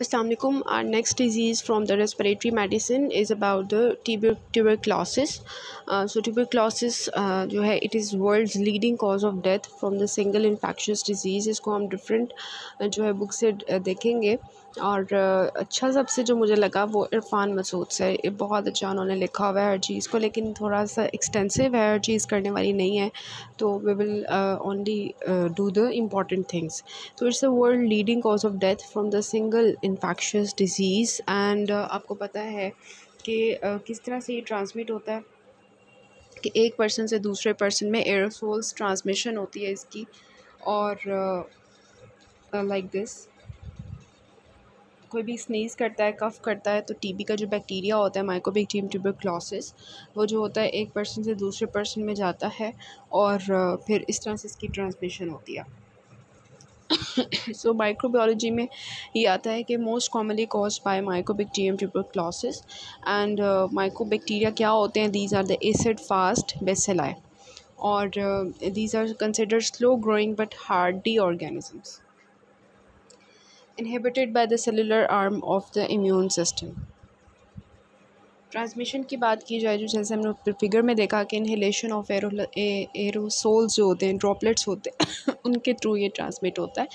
Assalamualaikum. Our next disease from the respiratory medicine is about the tuberculosis. Tuberculosis जो है it is world's leading cause of death from the single infectious disease. इसको हम different जो है book से देखेंगे और अच्छा सबसे जो मुझे लगा वो इरफान मसूद से, ये बहुत अच्छा उन्होंने लिखा हुआ है हर चीज़ को, लेकिन थोड़ा सा एक्सटेंसिव है, हर चीज़ करने वाली नहीं है, तो we will only do the important things. तो it's the world leading cause of death from the single infectious disease and आपको पता है कि किस तरह से ये ट्रांसमिट होता है कि एक पर्सन से दूसरे पर्सन में एरोसोल्स ट्रांसमिशन होती है इसकी. और लाइक दिस कोई भी स्नीज़ करता है, कफ़ करता है, तो टीबी का जो बैक्टीरिया होता है माइकोबैक्टीरियम ट्यूबरक्लोसिस, वो जो होता है एक पर्सन से दूसरे पर्सन में जाता है और फिर इस तरह से इसकी ट्रांसमिशन होती है. सो माइक्रोबायोलॉजी में ये आता है कि most commonly caused by mycobacterium tuberculosis and mycobacteria क्या होते हैं, these are the acid fast bacilli और these are considered slow growing but hardy organisms inhibited by the cellular arm of the immune system. Transmission की बात की जाए, जो जैसे हमने फिगर में देखा कि इनहेलेशन ऑफ एरोसोल्स जो होते हैं, ड्रॉपलेट्स होते हैं उनके थ्रू ये ट्रांसमिट होता है.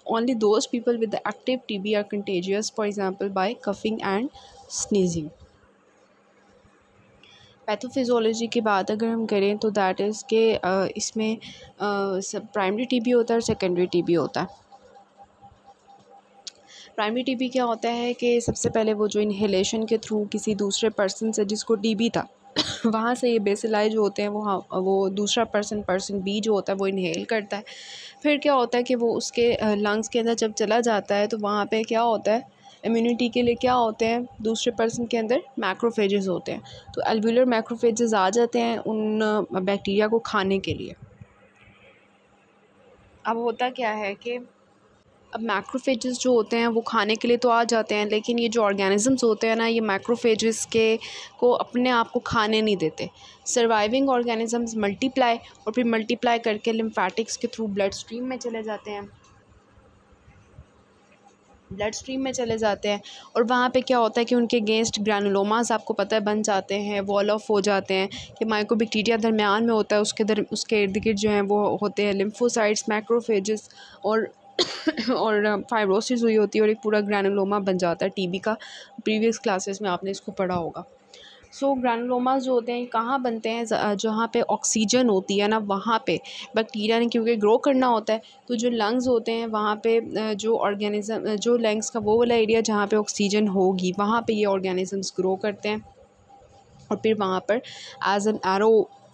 Only those people with the active TB are contagious, for example by coughing and sneezing. Pathophysiology की बात अगर हम करें तो दैट इज़ के इसमें प्राइमरी टीबी होता है और सेकेंडरी टीबी होता है. प्राइमरी टीबी क्या होता है कि सबसे पहले वो जो इनहेलेशन के थ्रू किसी दूसरे पर्सन से जिसको टीबी था वहाँ से ये बेसिलाई जो होते हैं वो दूसरा पर्सन बी जो होता है वो इनहेल करता है. फिर क्या होता है कि वो उसके लंग्स के अंदर जब चला जाता है तो वहाँ पे क्या होता है, इम्यूनिटी के लिए क्या होते हैं, दूसरे पर्सन के अंदर मैक्रोफेजेस होते हैं, तो एल्वुलर मैक्रोफेजेस आ जाते हैं उन बैक्टीरिया को खाने के लिए. अब होता क्या है कि अब मैक्रोफेजेस जो होते हैं वो खाने के लिए तो आ जाते हैं, लेकिन ये जो ऑर्गेनिजम्स होते हैं ना, ये मैक्रोफेजेस को अपने आप को खाने नहीं देते. सर्वाइविंग ऑर्गेनिजम्स मल्टीप्लाई और फिर मल्टीप्लाई करके लिम्फेटिक्स के थ्रू ब्लड स्ट्रीम में चले जाते हैं और वहाँ पे क्या होता है कि उनके अगेंस्ट ग्रैनुलोमास आपको पता है बन जाते हैं, वॉल ऑफ हो जाते हैं कि माइकोबैक्टीरिया दरमियान में होता है, उसके इर्द गिर्द जो हैं वो होते हैं लिम्फोसाइट्स, मैक्रोफेजेस और फाइब्रोसिस हुई होती है और एक पूरा ग्रैनुलोमा बन जाता है टीबी का. प्रीवियस क्लासेस में आपने इसको पढ़ा होगा. सो ग्रैनुलोमास जो होते हैं कहाँ बनते हैं, जहाँ पे ऑक्सीजन होती है ना वहाँ पे बैक्टीरिया ने क्योंकि ग्रो करना होता है, तो जो लंग्स होते हैं वहाँ पे जो ऑर्गेनिज्म जो लंग्स का वो वाला एरिया जहाँ पे ऑक्सीजन होगी वहाँ पे ये ऑर्गेनिजम्स ग्रो करते हैं और फिर वहाँ पर एज एन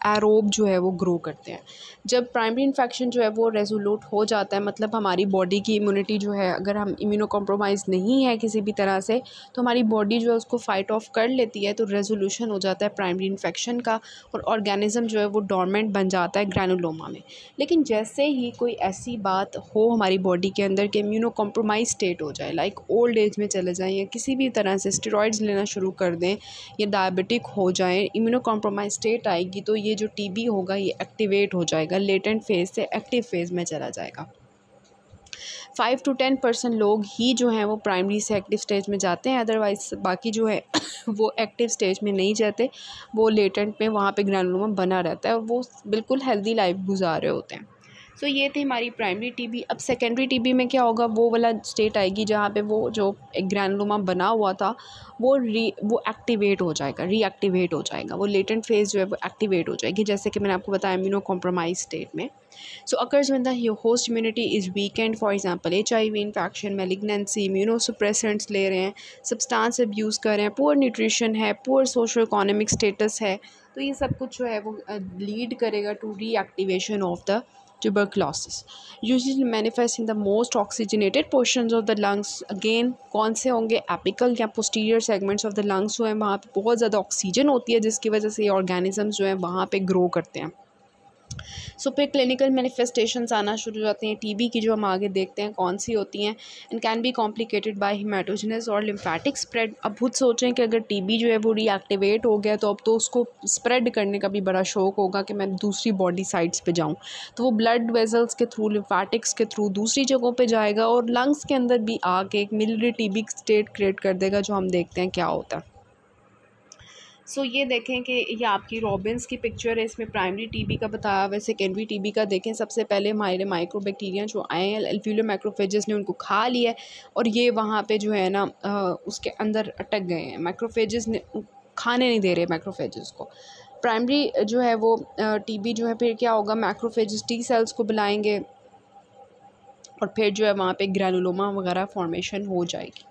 एरोब जो है वो ग्रो करते हैं. जब प्राइमरी इन्फेक्शन जो है वो रेजोल्यूट हो जाता है, मतलब हमारी बॉडी की इम्यूनिटी जो है, अगर हम इम्यूनो कॉम्प्रोमाइज़ नहीं है किसी भी तरह से, तो हमारी बॉडी जो है उसको फाइट ऑफ कर लेती है, तो रेजोल्यूशन हो जाता है प्राइमरी इन्फेक्शन का और ऑर्गेनिज्म जो है वो डोरमेंट बन जाता है ग्रैनुलोमा में. लेकिन जैसे ही कोई ऐसी बात हो हमारी बॉडी के अंदर कि इम्यूनो कॉम्प्रोमाइज स्टेट हो जाए, लाइक ओल्ड एज में चले जाएँ या किसी भी तरह से स्टेरॉइड्स लेना शुरू कर दें या डायबिटिक हो जाए, इम्यूनो कॉम्प्रोमाइज स्टेट आएगी तो ये जो टीबी होगा ये एक्टिवेट हो जाएगा, लेटेंट फेज़ से एक्टिव फेज़ में चला जाएगा. 5 to 10% लोग ही जो हैं वो प्राइमरी से एक्टिव स्टेज में जाते हैं, अदरवाइज बाकी जो है वो एक्टिव स्टेज में नहीं जाते, वो लेटेंट में वहाँ पे ग्रैनुलोमा बना रहता है और वो बिल्कुल हेल्दी लाइफ गुजार रहे होते हैं. सो ये थी हमारी प्राइमरी टीबी. अब सेकेंडरी टीबी में क्या होगा, वो वाला स्टेट आएगी जहाँ पे वो जो एक ग्रैनुलोमा बना हुआ था वो एक्टिवेट हो जाएगा, रीएक्टिवेट हो जाएगा, वो लेटेंट फेज़ जो है वो एक्टिवेट हो जाएगी, जैसे कि मैंने आपको बताया इम्यूनो कॉम्प्रोमाइज स्टेट में. So occurs when the host immunity is weakened, for example HIV infection, malignancy, immunosuppressants ले रहे हैं, substance abuse कर रहे हैं, poor nutrition है, poor socio economic status है, तो ये सब कुछ जो है वो lead करेगा to reactivation of the tuberculosis. Usually manifest in the most oxygenated portions of the lungs. Again कौन से होंगे, apical या posterior segments of the lungs जो है वहाँ पे बहुत ज़्यादा ऑक्सीजन होती है जिसकी वजह से ये organisms जो है वहाँ पे grow करते हैं. सो फिर क्लिनिकल मैनिफेस्टेशंस आना शुरू हो जाती हैं टीबी की, जो हम आगे देखते हैं कौन सी होती हैं। And can be complicated by hematogenous और लिम्फेटिक स्प्रेड। अब खुद सोचें कि अगर टीबी जो है वो रीएक्टिवेट हो गया तो अब तो उसको स्प्रेड करने का भी बड़ा शौक होगा कि मैं दूसरी बॉडी साइड्स पे जाऊँ, तो वो ब्लड वेजल्स के थ्रू, लिम्फेटिक्स के थ्रू दूसरी जगहों पे जाएगा और लंग्स के अंदर भी आके एक मिलिट्री टीबी स्टेट क्रिएट कर देगा, जो हम देखते हैं क्या होता है। सो ये देखें कि ये आपकी रॉबिन्स की पिक्चर है, इसमें प्राइमरी टीबी का बताया हुआ है। सेकेंडरी टीबी का देखें, सबसे पहले हमारे माइक्रोबैक्टीरिया जो आए हैं अल्वेओलर मैक्रोफेजेस ने उनको खा लिया है और ये वहाँ पे जो है ना उसके अंदर अटक गए हैं, माइक्रोफेजेस ने खाने नहीं दे रहे माइक्रोफेजेस को। प्राइमरी जो है वो टीबी जो है फिर क्या होगा, मैक्रोफेजेस टी सेल्स को बुलाएंगे और फिर जो है वहाँ पे ग्रैनुलोमा वगैरह फॉर्मेशन हो जाएगी।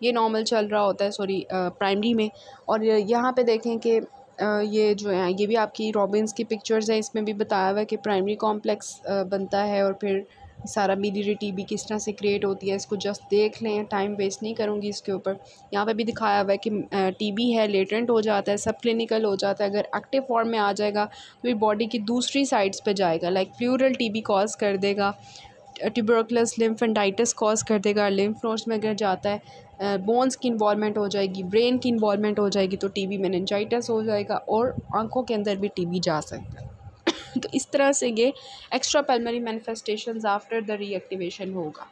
ये नॉर्मल चल रहा होता है प्राइमरी में। और यहाँ पे देखें कि ये जो है ये भी आपकी रॉबिन्स की पिक्चर्स हैं, इसमें भी बताया हुआ है कि प्राइमरी कॉम्प्लेक्स बनता है और फिर सारा मिलिट्री टीबी किस तरह से क्रिएट होती है। इसको जस्ट देख लें, टाइम वेस्ट नहीं करूँगी इसके ऊपर। यहाँ पे भी दिखाया हुआ है कि टीबी है, लेटेंट हो जाता है, सब क्लिनिकल हो जाता है। अगर एक्टिव फॉर्म में आ जाएगा तो ये बॉडी की दूसरी साइड्स पे जाएगा, लाइक प्लूरल टीबी कॉज कर देगा, ट्यूबरकुलस लिम्फेडाइटिस कॉज कर देगा, लिम्फ नोड्स में अगर जाता है बोन्स की इन्वॉल्वमेंट हो जाएगी, ब्रेन की इन्वॉल्वमेंट हो जाएगी तो टीबी मेनिंजाइटिस हो जाएगा और आंखों के अंदर भी टीबी जा सकता है। तो इस तरह से ये extra pulmonary manifestations after the reactivation होगा।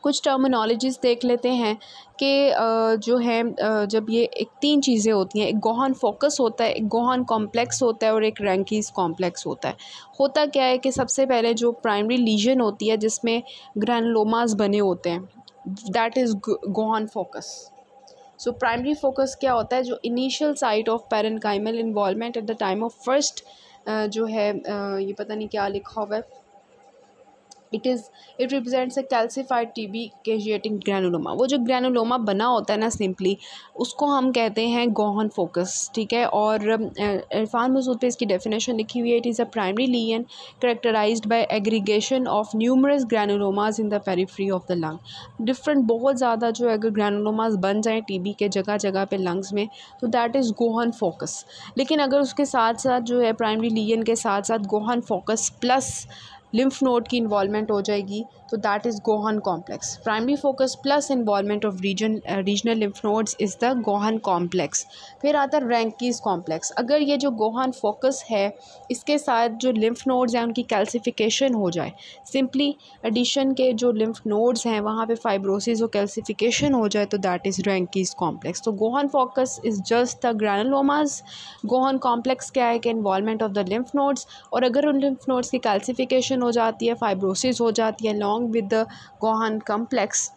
कुछ टर्मिनोलॉजीज़ देख लेते हैं कि जो है जब ये एक 3 चीज़ें होती हैं, एक गोहान फोकस होता है, एक गोहान कॉम्प्लेक्स होता है और एक रैंकीज कॉम्प्लेक्स होता है। होता क्या है कि सबसे पहले जो प्राइमरी लीजन होती है जिसमें ग्रैनुलोमास बने होते हैं, that is Ghon focus. So primary focus क्या होता है, जो initial site of parenchymal involvement at the time of first जो है ये पता नहीं क्या लिखा हुआ है, it represents a calcified TB caseating granuloma. वो जो ग्रैनुलोमा बना होता है ना, सिंपली उसको हम कहते हैं गोहान फोकस, ठीक है। और इरफान मसूद पे इसकी डेफिनेशन लिखी हुई है, it is a primary lesion characterized by aggregation of numerous granulomas in the periphery of the lung. Different बहुत ज़्यादा जो है अगर ग्रैनुलोमास बन जाएँ टीबी के जगह जगह पे लंग्स में, तो दैट इज़ गोहान फोकस। लेकिन अगर उसके साथ साथ जो है प्राइमरी लीजन के साथ साथ Gohan focus plus lymph node की इन्वॉल्वमेंट हो जाएगी तो that is Gohan complex. Primary focus plus involvement of regional lymph nodes is the Gohan complex. फिर आता है रैंकीज कॉम्प्लेक्स। अगर ये जो गोहान फोकस है इसके साथ जो लिम्फ नोड्स हैं उनकी कैल्सिफिकेशन हो जाए, सिंपली एडिशन के जो लिम्फ नोड्स हैं वहाँ पे फाइब्रोसिस और कैल्सिफिकेशन हो जाए, तो दैट इज़ रैंकीज कॉम्प्लेक्स। तो Ghon focus is just the granulomas. Ghon complex क्या है कि involvement of the lymph nodes, और अगर उन लिम्फ नोड्स की कैल्सिफिकेशन हो जाती है, फाइब्रोसिस हो जाती है long with the Gohan complex,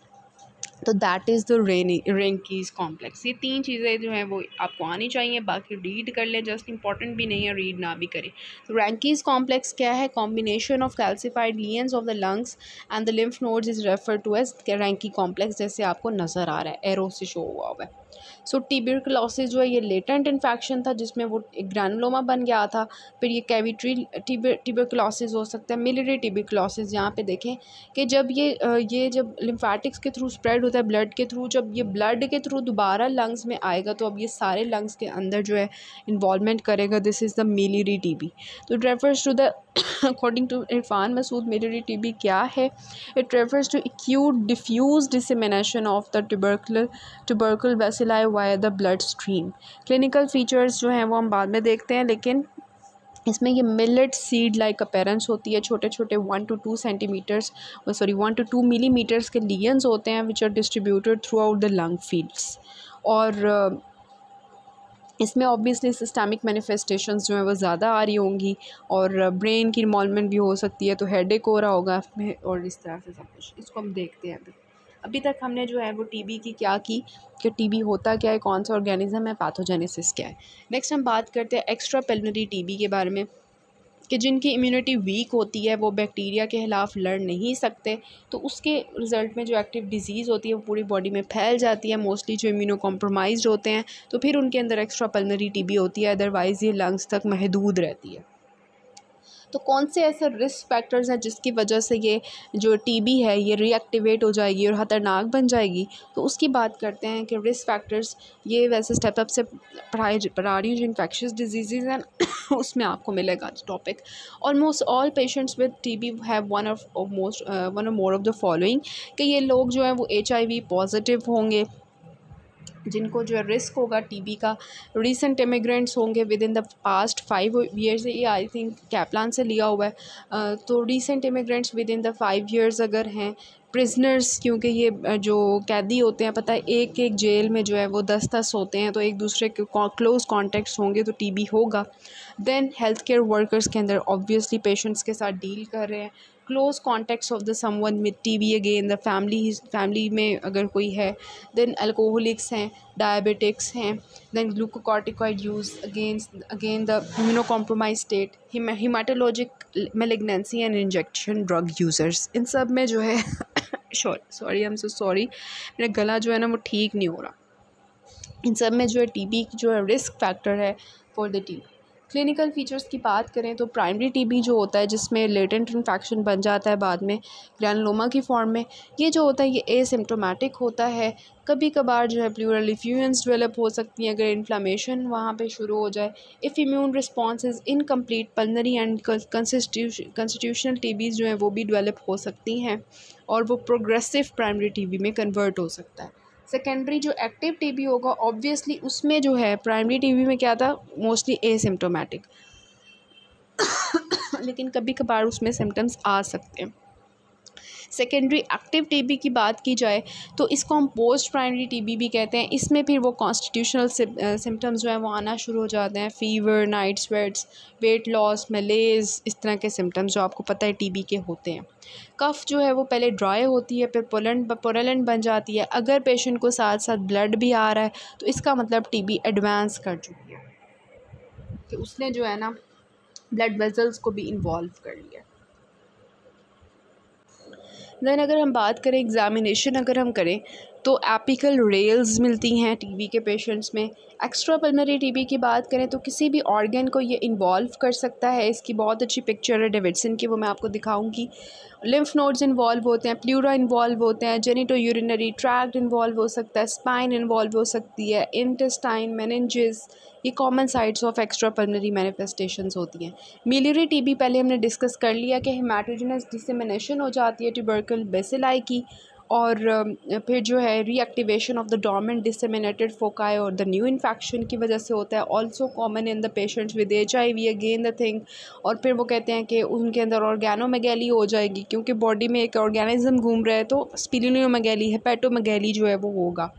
तो दैट इज़ द रैंकीज कॉम्प्लेक्स। ये 3 चीज़ें जो हैं वो आपको आनी चाहिए, बाकी रीड कर लें, जस्ट इंपॉर्टेंट भी नहीं है, रीड ना भी करें। तो रैंकीज कॉम्प्लेक्स क्या है, combination of calcified lesions of the lungs and the lymph nodes is refer to as Ranke complex, जैसे आपको नज़र आ रहा है, एरो से शो हुआ हुआ है। सो ट्यूबरकुलोसिस जो है ये लेटेंट इन्फेक्शन था जिसमें वो एक ग्रैनुलोमा बन गया था। फिर ये कैविट्री ट्यूबरकुलोसिस हो सकता है, मिलिट्री ट्यूबरकुलोसिस। यहाँ पे देखें कि जब ये जब लिम्फेटिक्स के थ्रू स्प्रेड होता है ब्लड के थ्रू, जब ये ब्लड के थ्रू दोबारा लंग्स में आएगा तो अब ये सारे लंग्स के अंदर जो है इन्वॉल्वमेंट करेगा। This is the military TB. तो it refers to the according to Irfan Masood military TB क्या है, it refers to acute diffuse dissemination of the tubercle bacilli via the blood stream. Clinical features जो हैं वो हम बाद में देखते हैं, लेकिन इसमें ये मिलेट सीड लाइक अपीयरेंस होती है, छोटे छोटे 1 to 2 मिलीमीटर्स के लीजन्स होते हैं which are distributed throughout the lung fields. और इसमें ऑब्वियसली सिस्टमिक मैनिफेस्टेशंस जो है वो ज़्यादा आ रही होंगी और ब्रेन की इन्वॉल्वमेंट भी हो सकती है, तो हेडेक हो रहा होगा और इस तरह से सब कुछ। इसको हम देखते हैं। अभी तक हमने जो है वो टीबी की क्या की कि टीबी होता क्या है, कौन सा ऑर्गेनिज्म है, पैथोजेनेसिस क्या है। नेक्स्ट हम बात करते हैं एक्स्ट्रा पल्मोनरी टीबी के बारे में कि जिनकी इम्यूनिटी वीक होती है, वो बैक्टीरिया के ख़िलाफ़ लड़ नहीं सकते, तो उसके रिज़ल्ट में जो एक्टिव डिजीज़ होती है वो पूरी बॉडी में फैल जाती है। मोस्टली जो इम्यूनो कॉम्प्रोमाइज्ड होते हैं तो फिर उनके अंदर एक्स्ट्रा पल्मोनरी टीबी होती है, अदरवाइज़ ये लंग्स तक महदूद रहती है। तो कौन से ऐसे रिस्क फैक्टर्स हैं जिसकी वजह से ये जो टीबी है ये रीएक्टिवेट हो जाएगी और ख़तरनाक बन जाएगी, तो उसकी बात करते हैं कि रिस्क फैक्टर्स ये वैसे स्टेप अप से पढ़ा रही हूँ जो इन्फेक्शियस डिजीज़ हैं उसमें आपको मिलेगा topic. Almost all patients with TB have one और मोर ऑफ द फॉलोइंग, कि ये लोग जो है वो HIV पॉजिटिव होंगे, जिनको जो है रिस्क होगा टीबी का, रीसेंट इमिग्रेंट्स होंगे with in the past 5 years, ये आई थिंक कैप्लान से लिया हुआ है, तो recent immigrants with in the 5 years अगर हैं, प्रिजनर्स क्योंकि ये जो कैदी होते हैं पता है एक एक जेल में जो है वो 10-10 होते हैं, तो एक दूसरे के क्लोज कॉन्टेक्ट्स होंगे तो टीबी होगा। देन हेल्थ केयर वर्कर्स के अंदर ऑब्वियसली पेशेंट्स के साथ डील कर रहे हैं, close contacts of the someone with TB again the family में अगर कोई है, देन अल्कोहलिक्स हैं, डायबिटिक्स हैं, then glucocorticoid use again the immunocompromise state, hematologic malignancy and injection drug users, इन सब में जो है sorry I am so sorry मेरा गला जो है ना वो ठीक नहीं हो रहा, इन सब में जो है टीबी जो है रिस्क फैक्टर है for the TB. Clinical features की बात करें तो प्राइमरी टीबी जो होता है जिसमें लेटेंट इन्फेक्शन बन जाता है बाद में ग्रैनुलोमा की फॉर्म में, ये जो होता है ये एसिम्प्टोमेटिक होता है, कभी कभार जो है प्लूरल इफ्यूजन्स डेवलप हो सकती हैं अगर इन्फ्लामेशन वहाँ पे शुरू हो जाए। If immune response is incomplete pulmonary and constitutional TBs जो हैं वो भी डेवलप हो सकती हैं और वो प्रोग्रेसिव प्राइमरी टीबी में कन्वर्ट हो सकता है। सेकेंडरी जो एक्टिव टीबी होगा ऑब्वियसली उसमें जो है प्राइमरी टीबी में क्या था मोस्टली एसिम्प्टोमेटिक लेकिन कभी कभार उसमें सिम्टम्स आ सकते हैं। सेकेंडरी एक्टिव टीबी की बात की जाए तो इसको हम पोस्ट प्राइमरी टीबी भी कहते हैं, इसमें फिर वो कॉन्स्टिट्यूशनल सिम्टम्स जो है वो आना शुरू हो जाते हैं, fever, night sweats, weight loss, malaise, इस तरह के सिम्टम्स जो आपको पता है टीबी के होते हैं। कफ़ जो है वो पहले ड्राई होती है फिर पुरलेंट बन जाती है, अगर पेशेंट को साथ साथ ब्लड भी आ रहा है तो इसका मतलब टीबी एडवांस कर चुकी है कि उसने जो है ना ब्लड वेजल्स को भी इन्वॉल्व कर लिया। देन अगर हम बात करें एग्ज़ामिनेशन अगर हम करें तो एपिकल रेल्स मिलती हैं टीबी के पेशेंट्स में। एक्स्ट्रा पल्मोनरी टीबी की बात करें तो किसी भी ऑर्गन को ये इन्वॉल्व कर सकता है, इसकी बहुत अच्छी पिक्चर है डेविडसन की, वो मैं आपको दिखाऊंगी। लिम्फ नोड्स इन्वॉल्व होते हैं, प्लूरा इन्वॉल्व होते हैं, जेनिटो यूरिनरी ट्रैक्ट इन्वॉल्व हो सकता है, स्पाइन इन्वॉल्व हो सकती है, इंटेस्टाइन, मेनिंजेस, ये common sites of extra pulmonary manifestations होती हैं। मिलियरी टीबी पहले हमने डिस्कस कर लिया कि हेमाटोजेनस डिसेमिनेशन हो जाती है ट्यूबरकल बेसिलाई की, और फिर जो है reactivation of the dormant disseminated foci और द न्यू इन्फेक्शन की वजह से होता है, also common in the patients with HIV again the thing. और फिर वो कहते हैं कि उनके अंदर ऑर्गेनोमेगैली हो जाएगी क्योंकि बॉडी में एक ऑर्गेनिज्म घूम रहा है, तो स्पिलिनोमेगैली, हेपेटोमेगैली जो है वो होगा।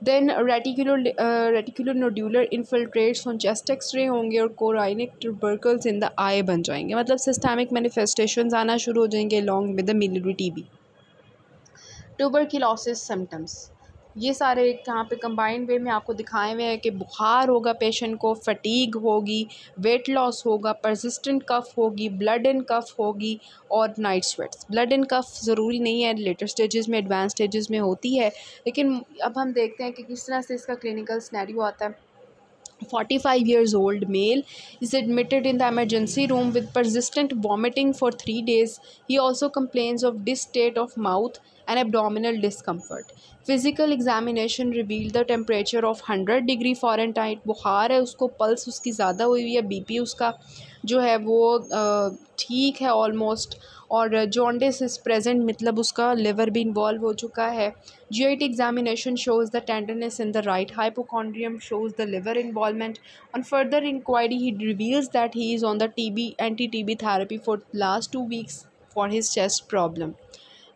Then reticular nodular infiltrates on chest x ray होंगे और कोराइनिक ट्यूबरकल्स इन द आई बन जाएंगे, मतलब सिस्टमिक मैनिफेस्टेशंस आना शुरू हो जाएंगे along with the miliary TB. Tuberculosis symptoms ये सारे यहाँ पे कंबाइंड वे में आपको दिखाए हुए हैं कि बुखार होगा पेशेंट को, फटीग होगी, वेट लॉस होगा, परसिस्टेंट कफ होगी, ब्लड इन कफ होगी और नाइट स्वेट्स। ब्लड इन कफ ज़रूरी नहीं है, लेटर स्टेजेस में, एडवांस स्टेजेस में होती है, लेकिन अब हम देखते हैं कि किस तरह से इसका क्लिनिकल सिनेरियो आता है। 45 years old male is admitted in the emergency room with persistent vomiting for 3 days. He also complains of distaste of mouth and abdominal discomfort. Physical examination revealed the temperature of 100 degree Fahrenheit. बुखार है उसको, pulse उसकी ज़्यादा हुई हुई है, BP उसका जो है वो ठीक है ऑलमोस्ट, और जॉन्डिस इज़ प्रेजेंट, मतलब उसका लिवर भी इन्वॉल्व हो चुका है। GIT examination shows the tenderness in the right hypochondrium, shows the liver involvement. On further inquiry he reveals that he is on the anti-TB therapy for last 2 weeks for his chest problem.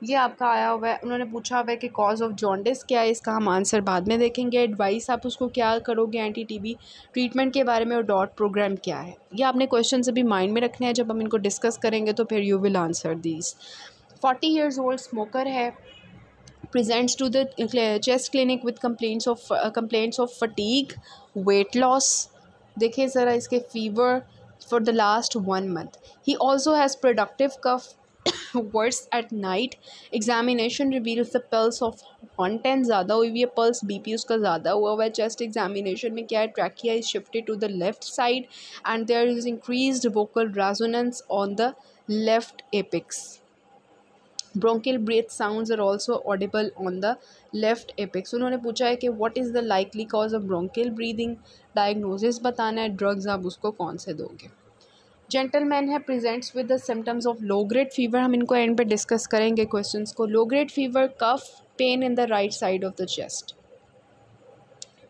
ये आपका आया हुआ है, उन्होंने पूछा हुआ है कि कॉज ऑफ जॉन्डिस क्या है, इसका हम आंसर बाद में देखेंगे। एडवाइस आप उसको क्या करोगे एंटी टीबी ट्रीटमेंट के बारे में, और डॉट प्रोग्राम क्या है, ये आपने क्वेश्चन अभी माइंड में रखने हैं, जब हम इनको डिस्कस करेंगे तो फिर you will answer these. 40 years old smoker है, presents to the chest clinic with complaints of fatigue, weight loss, देखिए ज़रा इसके fever for the last 1 month. He also has productive cough worse at night, examination reveals the pulse of 110 ज़्यादा हुई हुई है, pulse BP उसका ज़्यादा हुआ है। चेस्ट एग्जामिनेशन में क्या है, trachea is shifted to the left side and there is increased vocal resonance on the left apex. Bronchial breath sounds are also audible on the left apex. उन्होंने पूछा है कि what is the likely cause of bronchial breathing, diagnosis बताना है, drugs आप उसको कौन से दोगे। जेंटलमैन है presents with the symptoms of low grade fever, हम इनको एंड पे डिस्कस करेंगे क्वेश्चंस को। Low grade fever, cough, pain in the right side of the chest.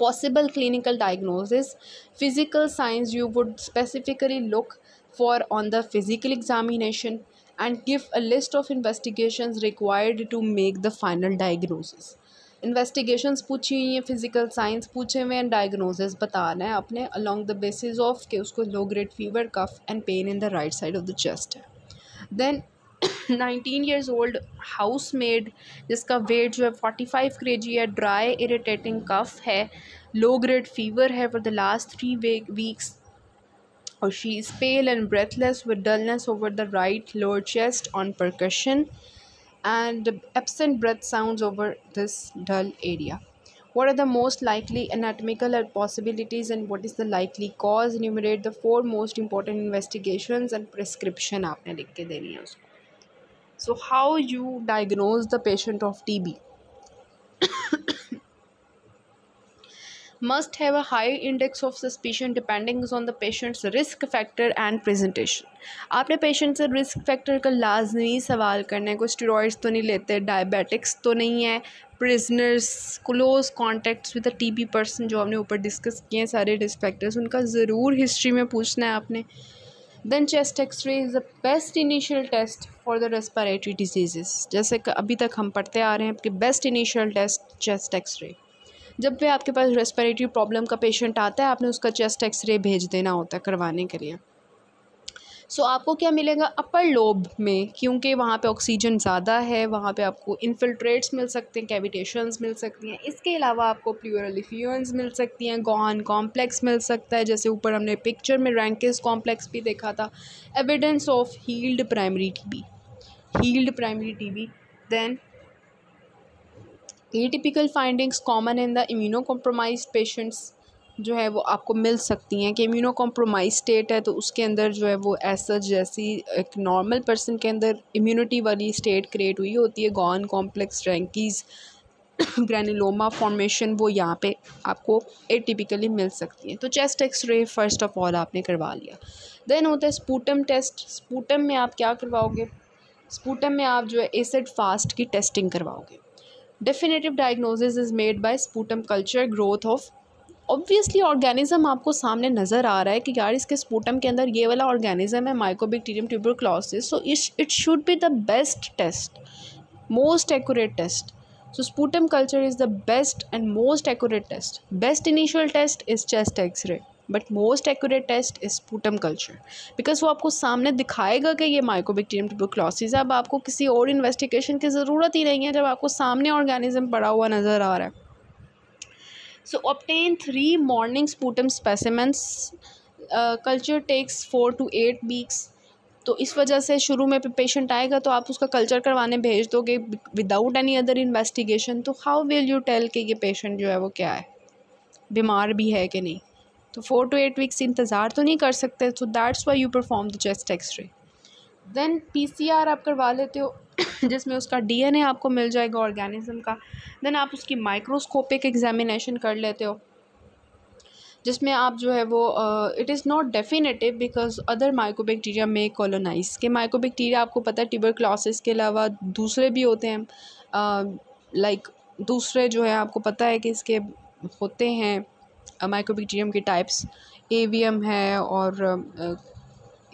Possible clinical diagnosis, physical signs you would specifically look for on the physical examination, and give a list of investigations required to make the final diagnosis. Investigations पूछी हुई हैं, physical signs पूछे हुए हैं, diagnosis बताना है अपने along the basis of कि उसको low grade fever, cough and pain in the right side of the chest है। Then 19 years old हाउसमेड जिसका वेट जो है 45 kg है, ड्राई इरिटेटिंग कफ है, लो ग्रेड फीवर है फॉर द लास्ट 3 weeks, और she is pale and breathless with dullness over the right lower chest on percussion and absent breath sounds over this dull area. What are the most likely anatomical possibilities and what is the likely cause? Enumerate the 4 most important investigations and prescription आपने लिख के देनी है उसको। So how you diagnose the patient of TB? Must have a high index of suspicion depending on the patient's risk factor and presentation. आपने patient से risk factor का लाजमी सवाल करना है, कोई स्टेरॉइड्स तो नहीं लेते, डायबिटिक्स तो नहीं है, prisoners, close contacts with a TB person जो हमने ऊपर डिस्कस किए हैं सारे रिस्क फैक्टर्स, उनका ज़रूर हिस्ट्री में पूछना है आपने। Then chest x ray is the best initial test for the respiratory disease. जैसे अभी तक हम पढ़ते आ रहे हैं कि best initial test chest x ray. जब भी आपके पास रेस्पिरेटरी प्रॉब्लम का पेशेंट आता है, आपने उसका चेस्ट एक्सरे भेज देना होता है करवाने के लिए। सो आपको क्या मिलेगा, अपर लोब में, क्योंकि वहाँ पे ऑक्सीजन ज़्यादा है, वहाँ पे आपको इन्फिल्ट्रेट्स मिल सकते हैं, कैविटेशंस मिल सकती हैं। इसके अलावा आपको प्लूरल इफ्यूजन्स मिल सकती हैं, गॉन कॉम्प्लेक्स मिल सकता है, जैसे ऊपर हमने पिक्चर में रैंकिस कॉम्प्लेक्स भी देखा था। Evidence of healed primary TB। Then atypical findings common in the immunocompromised patients जो है वो आपको मिल सकती हैं कि इम्यूनो कॉम्प्रोमाइज स्टेट है तो उसके अंदर जो है वो ऐसा जैसी एक नॉर्मल पर्सन के अंदर इम्यूनिटी वाली स्टेट क्रिएट हुई होती है, Ghon complex, Ranke's, granuloma formation, वो यहाँ पे आपको एटिपिकली मिल सकती है। तो chest x ray first of all आपने करवा लिया। देन होता है स्पूटम टेस्ट। स्पूटम में आप क्या करवाओगे, स्पूटम में आप जो है एसिड फास्ट की टेस्टिंग करवाओगे। Definitive diagnosis is made by sputum culture growth of, obviously organism आपको सामने नज़र आ रहा है कि यार इसके स्पूटम के अंदर ये वाला ऑर्गेनिज्म है, mycobacterium tuberculosis, so it should be the best test, most accurate test. So sputum culture is the best and most accurate test. Best initial test is chest x ray, but most accurate test is sputum culture, because वो आपको सामने दिखाएगा कि ये Mycobacterium tuberculosis है। अब आपको किसी और इन्वेस्टिगेशन की ज़रूरत ही नहीं है जब आपको सामने ऑर्गेनिज्म पड़ा हुआ नज़र आ रहा है। So obtain 3 morning sputum specimens. Culture takes 4 to 8 weeks. तो इस वजह से शुरू में पेशेंट आएगा तो आप उसका कल्चर करवाने भेज दोगे विदाउट एनी अदर इन्वेस्टिगेशन, तो हाउ विल यू टेल कि ये पेशेंट जो है वो क्या है, बीमार भी है कि नहीं। तो 4 to 8 weeks इंतज़ार तो नहीं कर सकते, so that's why you perform the chest x ray. Then PCR आप करवा लेते हो जिसमें उसका DNA आपको मिल जाएगा ऑर्गेनिज्म का। देन आप उसकी माइक्रोस्कोपिक एग्जामिनेशन कर लेते हो जिसमें आप जो है वो it is not definitive because other mycobacteria में कॉलोनाइज के माइकोबैक्टीरिया आपको पता है ट्यूबरक्लोसिस के अलावा दूसरे भी होते हैं, लाइक दूसरे जो है आपको पता है कि इसके होते हैं माइकोबैक्टीरियम के टाइप्स, एवियम है और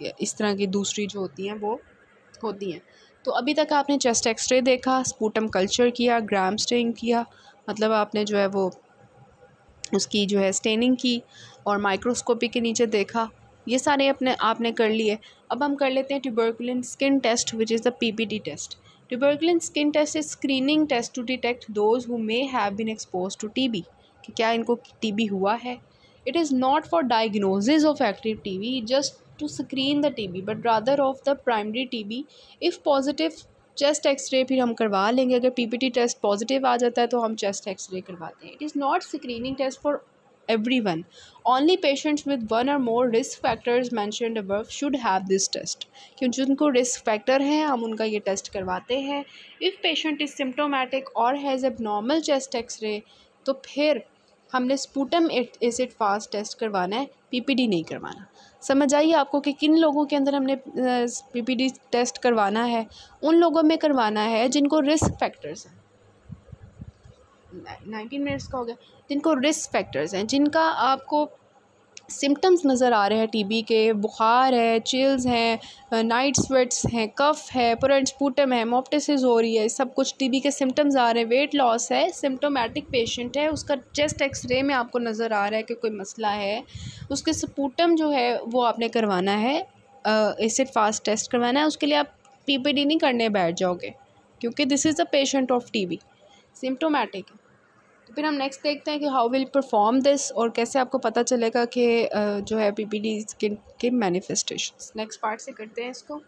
इस तरह की दूसरी जो होती हैं वो होती हैं। तो अभी तक आपने चेस्ट एक्सरे देखा, स्पूटम कल्चर किया, ग्राम स्टेन किया, मतलब आपने जो है वो उसकी जो है स्टेनिंग की और माइक्रोस्कोपी के नीचे देखा, ये सारे अपने आपने कर लिए। अब हम कर लेते हैं tuberculin skin test which is the PPT टेस्ट। Tuberculin skin test is screening test to detect those who may have been exposed to TB, कि क्या इनको TB हुआ है। It is not for diagnosis of active TB, just to screen the TB but rather of the primary TB. If positive, chest x ray फिर हम करवा लेंगे. अगर PPT टेस्ट पॉजिटिव आ जाता है तो हम चेस्ट एक्सरे करवाते हैं. It is not screening test for everyone. Only patients with one or more risk factors mentioned above should have this test. क्योंकि जिनको रिस्क फैक्टर हैं हम उनका ये टेस्ट करवाते हैं. इफ़ पेशेंट इज़ सिम्टोमेटिक और हैज़ एबनॉर्मल चेस्ट एक्सरे तो फिर हमने स्पूटम एसिड फास्ट टेस्ट करवाना है, PPD नहीं करवाना. समझ आइए आपको कि किन लोगों के अंदर हमने PPD टेस्ट करवाना है. उन लोगों में करवाना है जिनको रिस्क फैक्टर्स हैं. 19 मिनट्स का हो गया. जिनको रिस्क फैक्टर्स हैं, जिनका आपको सिम्टम्स नज़र आ रहे हैं टीबी के, बुखार है, चिल्स हैं, नाइट स्वेट्स हैं, कफ़ है, पुरंट स्पूटम है, मोप्टिसिस हो रही है, सब कुछ टीबी के सिम्टम्स आ रहे हैं, वेट लॉस है, सिम्टोमेटिक पेशेंट है, उसका चेस्ट एक्सरे में आपको नज़र आ रहा है कि कोई मसला है, उसके स्पूटम जो है वो आपने करवाना है, एसिड फास्ट टेस्ट करवाना है. उसके लिए आप PPD नहीं करने बैठ जाओगे क्योंकि this is a patient of TB, symptomatic. तो फिर हम नेक्स्ट देखते हैं कि हाउ विल परफॉर्म दिस और कैसे आपको पता चलेगा कि जो है PPD के मैनिफेस्टेशंस. नेक्स्ट पार्ट से करते हैं इसको.